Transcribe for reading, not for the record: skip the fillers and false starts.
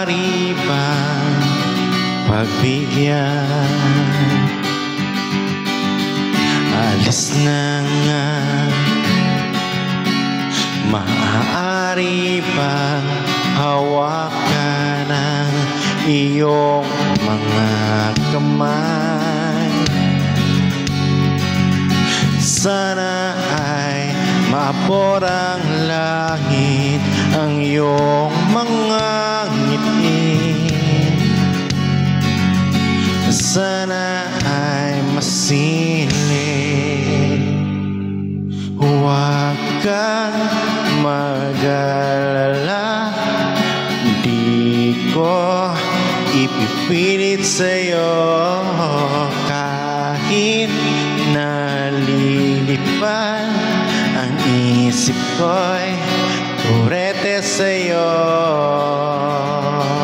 maaari bang pagbigyan? Alis na nga, maaari bang hawakan ang iyong mga kamay? Sana ay maabot ang langit ang iyong mga ngiti. Sana ay masilip. Huwag kang mag-alala, di ko ipipilit sa'yo. Kahit nalilipad ang isip ko'y turete sa'yo.